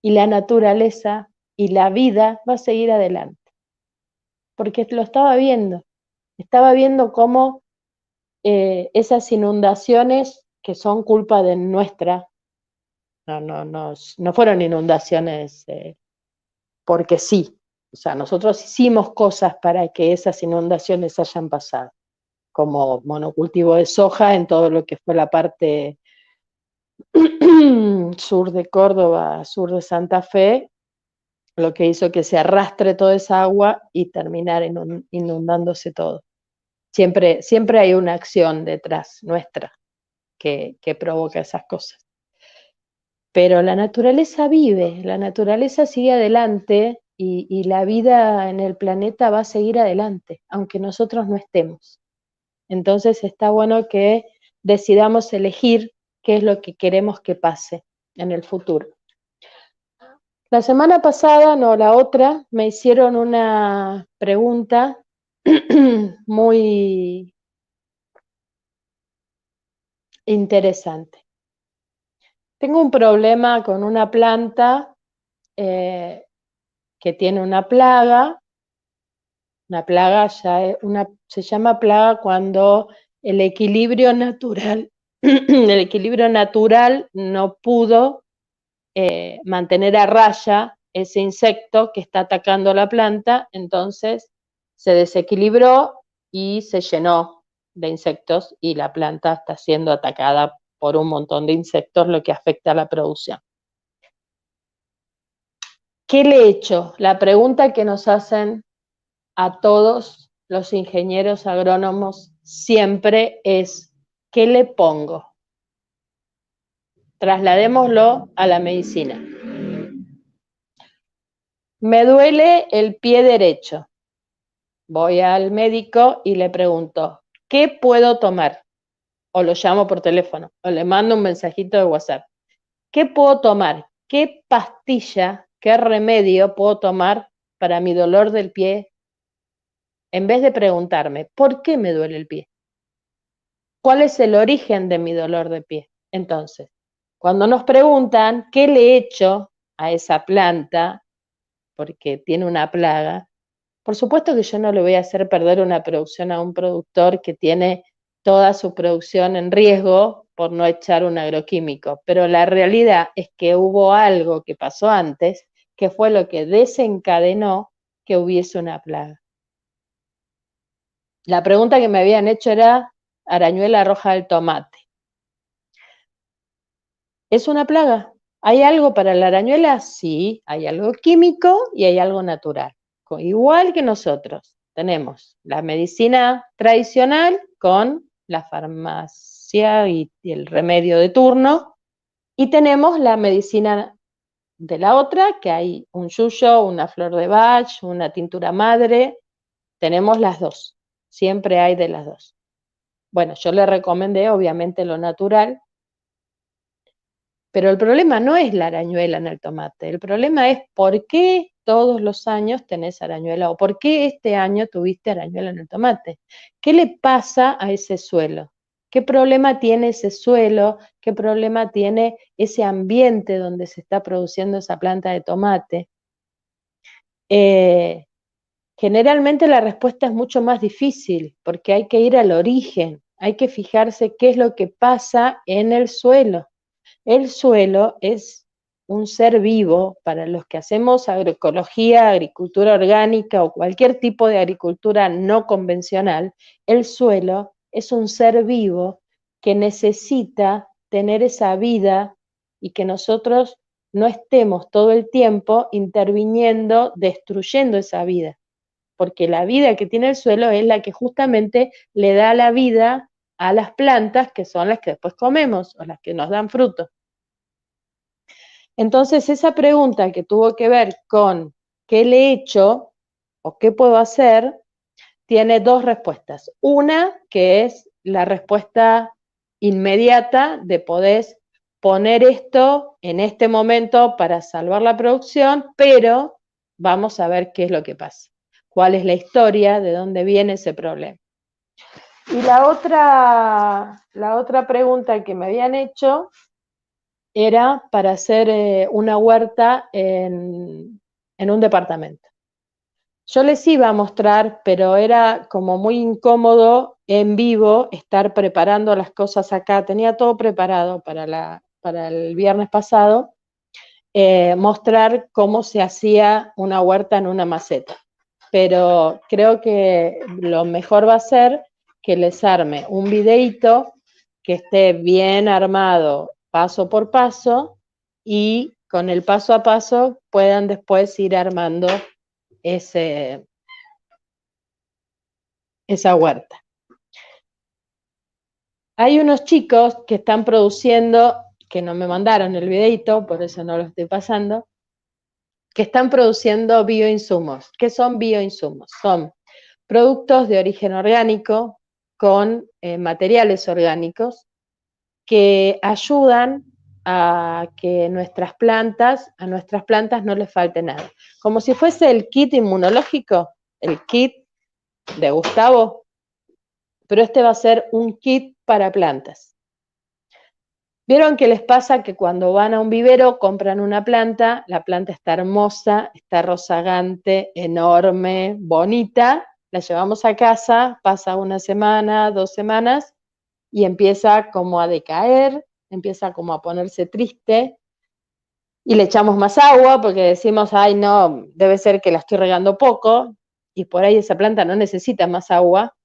y la naturaleza y la vida va a seguir adelante. Porque lo estaba viendo cómo esas inundaciones que son culpa de nuestra, no fueron inundaciones porque sí, o sea, nosotros hicimos cosas para que esas inundaciones hayan pasado, como monocultivo de soja en todo lo que fue la parte sur de Córdoba, sur de Santa Fe, lo que hizo que se arrastre toda esa agua y terminar inundándose todo. Siempre hay una acción detrás nuestra que provoca esas cosas. Pero la naturaleza vive, la naturaleza sigue adelante y la vida en el planeta va a seguir adelante, aunque nosotros no estemos. Entonces está bueno que decidamos elegir qué es lo que queremos que pase en el futuro. La semana pasada, no, la otra, me hicieron una pregunta muy interesante. Tengo un problema con una planta que tiene una plaga ya se llama plaga cuando el equilibrio natural, el equilibrio natural no pudo mantener a raya ese insecto que está atacando la planta, entonces se desequilibró y se llenó de insectos y la planta está siendo atacada por un montón de insectos, lo que afecta a la producción. ¿Qué le he hecho? La pregunta que nos hacen a todos los ingenieros agrónomos siempre es, ¿qué le pongo? Trasladémoslo a la medicina. Me duele el pie derecho. Voy al médico y le pregunto, ¿qué puedo tomar? O lo llamo por teléfono, o le mando un mensajito de WhatsApp. ¿Qué puedo tomar? ¿Qué pastilla, qué remedio puedo tomar para mi dolor del pie? En vez de preguntarme, ¿por qué me duele el pie? ¿Cuál es el origen de mi dolor de pie? Entonces, cuando nos preguntan qué le he hecho a esa planta, porque tiene una plaga, por supuesto que yo no le voy a hacer perder una producción a un productor que tiene toda su producción en riesgo por no echar un agroquímico, pero la realidad es que hubo algo que pasó antes, que fue lo que desencadenó que hubiese una plaga. La pregunta que me habían hecho era arañuela roja del tomate. ¿Es una plaga? ¿Hay algo para la arañuela? Sí, hay algo químico y hay algo natural. Igual que nosotros, tenemos la medicina tradicional con la farmacia y el remedio de turno, y tenemos la medicina de la otra, que hay un yuyo, una flor de Bach, una tintura madre, tenemos las dos, siempre hay de las dos. Bueno, yo le recomendé obviamente lo natural, pero el problema no es la arañuela en el tomate, el problema es por qué todos los años tenés arañuela o por qué este año tuviste arañuela en el tomate. ¿Qué le pasa a ese suelo? ¿Qué problema tiene ese suelo? ¿Qué problema tiene ese ambiente donde se está produciendo esa planta de tomate? Generalmente la respuesta es mucho más difícil porque hay que ir al origen, hay que fijarse qué es lo que pasa en el suelo. El suelo es un ser vivo. Para los que hacemos agroecología, agricultura orgánica o cualquier tipo de agricultura no convencional, el suelo es un ser vivo que necesita tener esa vida y que nosotros no estemos todo el tiempo interviniendo, destruyendo esa vida, porque la vida que tiene el suelo es la que justamente le da la vida a las plantas que son las que después comemos o las que nos dan fruto. Entonces, esa pregunta que tuvo que ver con qué le he hecho o qué puedo hacer, tiene dos respuestas. Una, que es la respuesta inmediata de poder poner esto en este momento para salvar la producción, pero vamos a ver qué es lo que pasa, cuál es la historia, de dónde viene ese problema. Y la otra pregunta que me habían hecho era para hacer una huerta en un departamento. Yo les iba a mostrar, pero era como muy incómodo en vivo estar preparando las cosas acá. Tenía todo preparado para el viernes pasado, mostrar cómo se hacía una huerta en una maceta. Pero creo que lo mejor va a ser que les arme un videíto que esté bien armado paso por paso y con el paso a paso puedan después ir armando esa huerta. Hay unos chicos que están produciendo que no me mandaron el videito, por eso no lo estoy pasando, que están produciendo bioinsumos. ¿Qué son bioinsumos? Son productos de origen orgánico con materiales orgánicos que ayudan a que a nuestras plantas no les falte nada. Como si fuese el kit inmunológico, el kit de Gustavo, pero este va a ser un kit para plantas. ¿Vieron qué les pasa? Que cuando van a un vivero compran una planta, la planta está hermosa, está rozagante, enorme, bonita, la llevamos a casa, pasa una semana, 2 semanas, y empieza como a decaer, empieza como a ponerse triste, y le echamos más agua porque decimos, ay no, debe ser que la estoy regando poco, y por ahí esa planta no necesita más agua,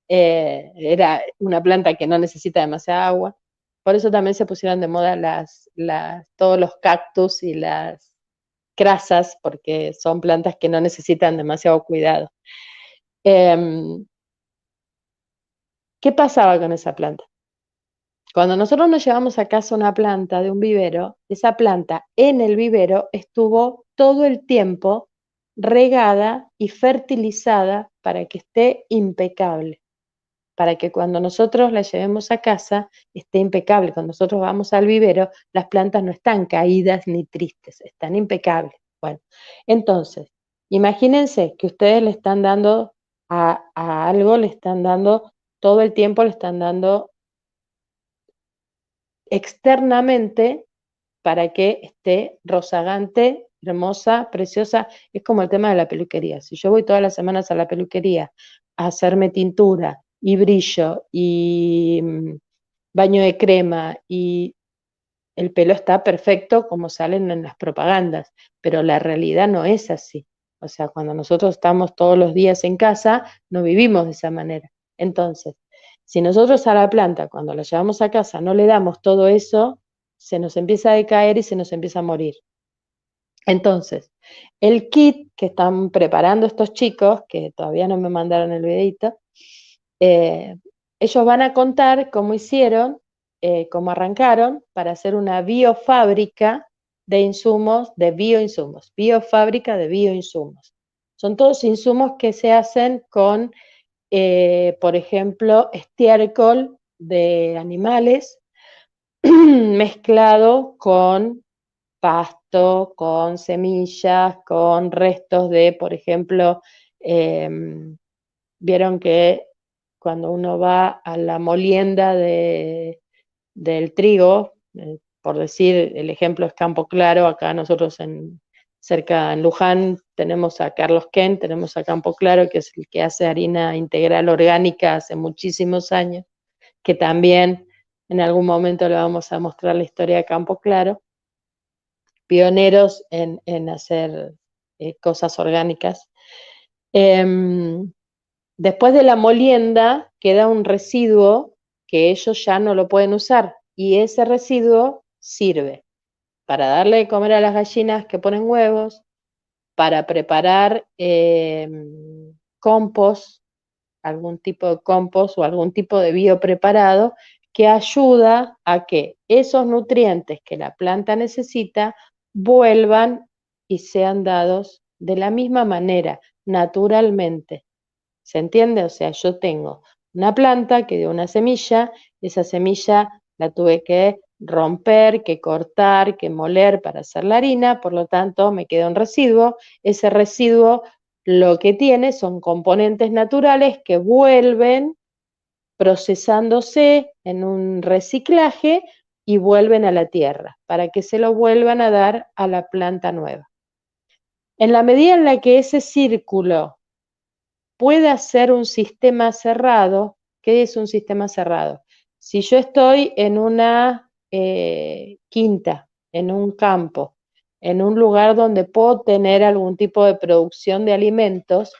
era una planta que no necesita demasiada agua. Por eso también se pusieron de moda todos los cactus y las crasas, porque son plantas que no necesitan demasiado cuidado. ¿Qué pasaba con esa planta? Cuando nosotros nos llevamos a casa una planta de un vivero, esa planta en el vivero estuvo todo el tiempo regada y fertilizada para que esté impecable, para que cuando nosotros la llevemos a casa esté impecable. Cuando nosotros vamos al vivero, las plantas no están caídas ni tristes, están impecables. Bueno, entonces, imagínense que ustedes le están dando a algo, le están dando todo el tiempo, le están dando externamente para que esté rozagante, hermosa, preciosa. Es como el tema de la peluquería. Si yo voy todas las semanas a la peluquería a hacerme tintura y brillo y baño de crema y el pelo está perfecto como salen en las propagandas, pero la realidad no es así. O sea, cuando nosotros estamos todos los días en casa, no vivimos de esa manera. Entonces, si nosotros a la planta, cuando la llevamos a casa, no le damos todo eso, se nos empieza a decaer y se nos empieza a morir. Entonces, el kit que están preparando estos chicos, que todavía no me mandaron el videito, ellos van a contar cómo hicieron, cómo arrancaron para hacer una biofábrica de insumos, de bioinsumos, biofábrica de bioinsumos. Son todos insumos que se hacen con, por ejemplo, estiércol de animales mezclado con pasto, con semillas, con restos de, por ejemplo, vieron que cuando uno va a la molienda del trigo, por decir, el ejemplo es Campo Claro, acá nosotros cerca en Luján tenemos a Carlos Ken, tenemos a Campo Claro, que es el que hace harina integral orgánica hace muchísimos años, que también en algún momento le vamos a mostrar la historia de Campo Claro, pioneros en hacer cosas orgánicas. Después de la molienda queda un residuo que ellos ya no lo pueden usar y ese residuo sirve para darle de comer a las gallinas que ponen huevos, para preparar compost, algún tipo de compost o algún tipo de biopreparado que ayuda a que esos nutrientes que la planta necesita vuelvan y sean dados de la misma manera, naturalmente. ¿Se entiende? O sea, yo tengo una planta que dio una semilla, esa semilla la tuve que romper, que cortar, que moler para hacer la harina, por lo tanto me queda un residuo. Ese residuo lo que tiene son componentes naturales que vuelven procesándose en un reciclaje y vuelven a la tierra para que se lo vuelvan a dar a la planta nueva. En la medida en la que ese círculo pueda ser un sistema cerrado, ¿qué es un sistema cerrado? Si yo estoy en una quinta, en un campo, en un lugar donde puedo tener algún tipo de producción de alimentos,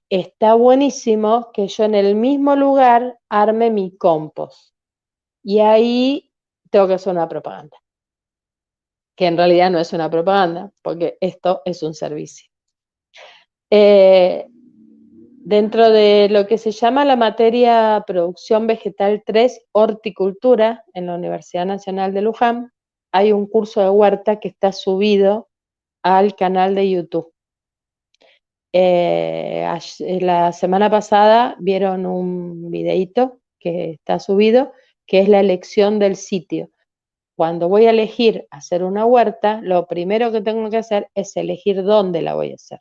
está buenísimo que yo en el mismo lugar arme mi compost. Y ahí tengo que hacer una propaganda, que en realidad no es una propaganda, porque esto es un servicio. Dentro de lo que se llama la materia Producción Vegetal 3, Horticultura, en la Universidad Nacional de Luján, hay un curso de huerta que está subido al canal de YouTube. La semana pasada vieron un videíto que está subido, que es la elección del sitio. Cuando voy a elegir hacer una huerta, lo primero que tengo que hacer es elegir dónde la voy a hacer.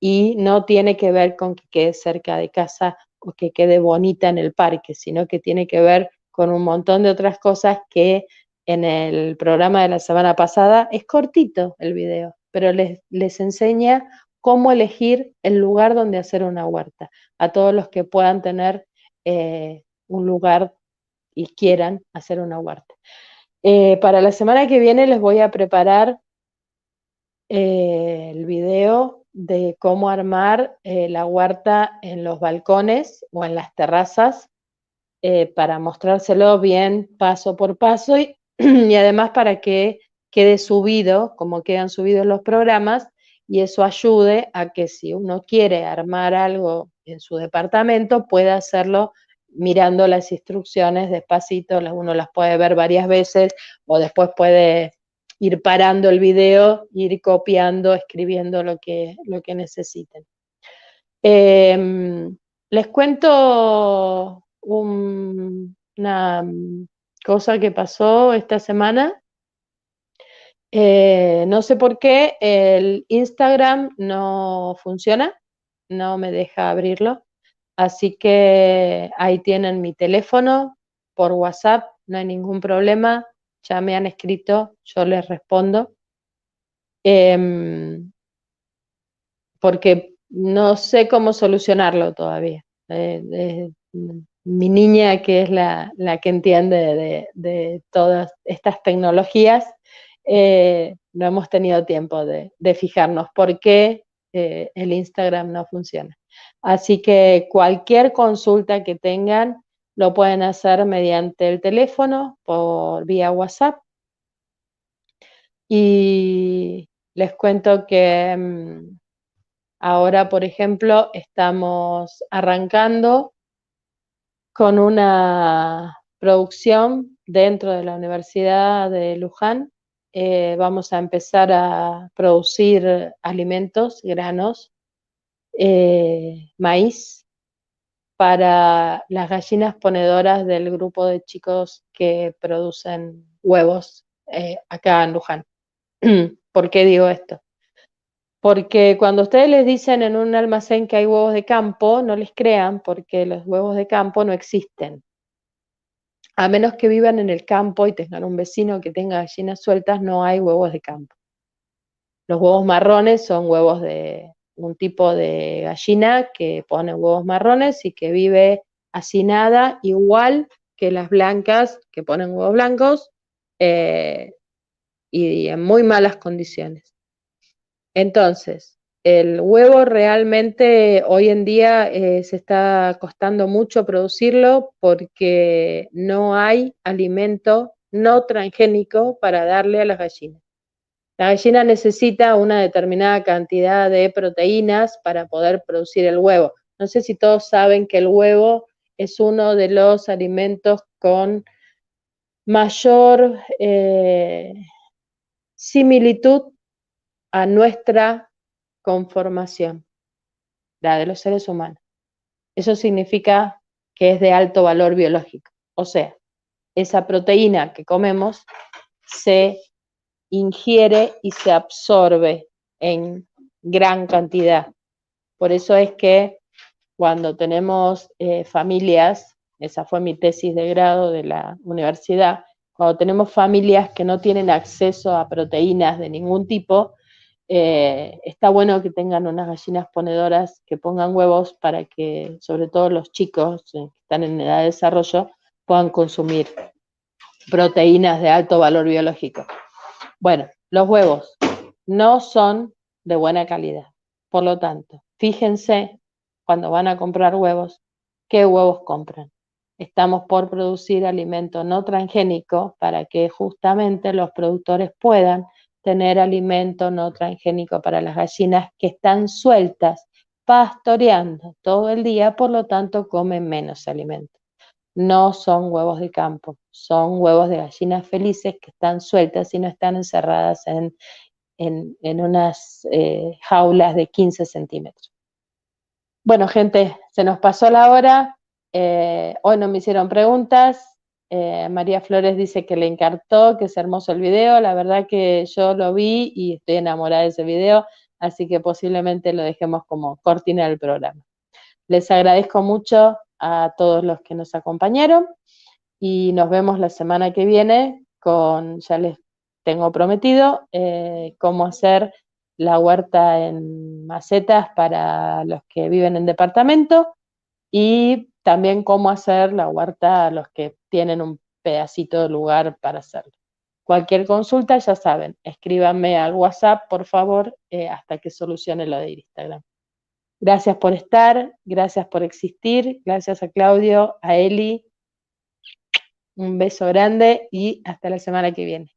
Y no tiene que ver con que quede cerca de casa o que quede bonita en el parque, sino que tiene que ver con un montón de otras cosas que en el programa de la semana pasada es cortito el video, pero les enseña cómo elegir el lugar donde hacer una huerta a todos los que puedan tener un lugar y quieran hacer una huerta. Para la semana que viene les voy a preparar el video de cómo armar la huerta en los balcones o en las terrazas para mostrárselo bien paso por paso y además para que quede subido, como quedan subidos los programas, y eso ayude a que si uno quiere armar algo en su departamento, pueda hacerlo mirando las instrucciones despacito, uno las puede ver varias veces o después puede ir parando el video, ir copiando, escribiendo lo que necesiten. Les cuento una cosa que pasó esta semana. No sé por qué el Instagram no funciona, no me deja abrirlo. Así que ahí tienen mi teléfono por WhatsApp, no hay ningún problema. Ya me han escrito, yo les respondo. Porque no sé cómo solucionarlo todavía. Mi niña, que es la que entiende de todas estas tecnologías, no hemos tenido tiempo de fijarnos por qué el Instagram no funciona. Así que cualquier consulta que tengan lo pueden hacer mediante el teléfono, por vía WhatsApp. Y les cuento que ahora, por ejemplo, estamos arrancando con una producción dentro de la Universidad de Luján. Vamos a empezar a producir alimentos, granos, maíz, para las gallinas ponedoras del grupo de chicos que producen huevos acá en Luján. ¿Por qué digo esto? Porque cuando ustedes les dicen en un almacén que hay huevos de campo, no les crean porque los huevos de campo no existen. A menos que vivan en el campo y tengan un vecino que tenga gallinas sueltas, no hay huevos de campo. Los huevos marrones son huevos de un tipo de gallina que pone huevos marrones y que vive hacinada igual que las blancas que ponen huevos blancos y en muy malas condiciones. Entonces, el huevo realmente hoy en día se está costando mucho producirlo porque no hay alimento no transgénico para darle a las gallinas. La gallina necesita una determinada cantidad de proteínas para poder producir el huevo. No sé si todos saben que el huevo es uno de los alimentos con mayor similitud a nuestra conformación, la de los seres humanos. Eso significa que es de alto valor biológico. O sea, esa proteína que comemos se ingiere y se absorbe en gran cantidad. Por eso es que cuando tenemos familias, esa fue mi tesis de grado de la universidad, cuando tenemos familias que no tienen acceso a proteínas de ningún tipo, está bueno que tengan unas gallinas ponedoras que pongan huevos para que, sobre todo los chicos que están en edad de desarrollo, puedan consumir proteínas de alto valor biológico. Bueno, los huevos no son de buena calidad. Por lo tanto, fíjense cuando van a comprar huevos, qué huevos compran. Estamos por producir alimento no transgénico para que justamente los productores puedan tener alimento no transgénico para las gallinas que están sueltas, pastoreando todo el día, por lo tanto comen menos alimento. no son huevos de campo, son huevos de gallinas felices que están sueltas y no están encerradas en unas jaulas de 15 centímetros. Bueno, gente, se nos pasó la hora. Hoy no me hicieron preguntas. María Flores dice que le encantó, que es hermoso el video. La verdad que yo lo vi y estoy enamorada de ese video, así que posiblemente lo dejemos como cortina del programa. Les agradezco mucho a todos los que nos acompañaron y nos vemos la semana que viene con, ya les tengo prometido, cómo hacer la huerta en macetas para los que viven en departamento y también cómo hacer la huerta a los que tienen un pedacito de lugar para hacerlo. Cualquier consulta, ya saben, escríbanme al WhatsApp, por favor, hasta que solucione lo de Instagram. Gracias por estar, gracias por existir, gracias a Claudio, a Eli, un beso grande y hasta la semana que viene.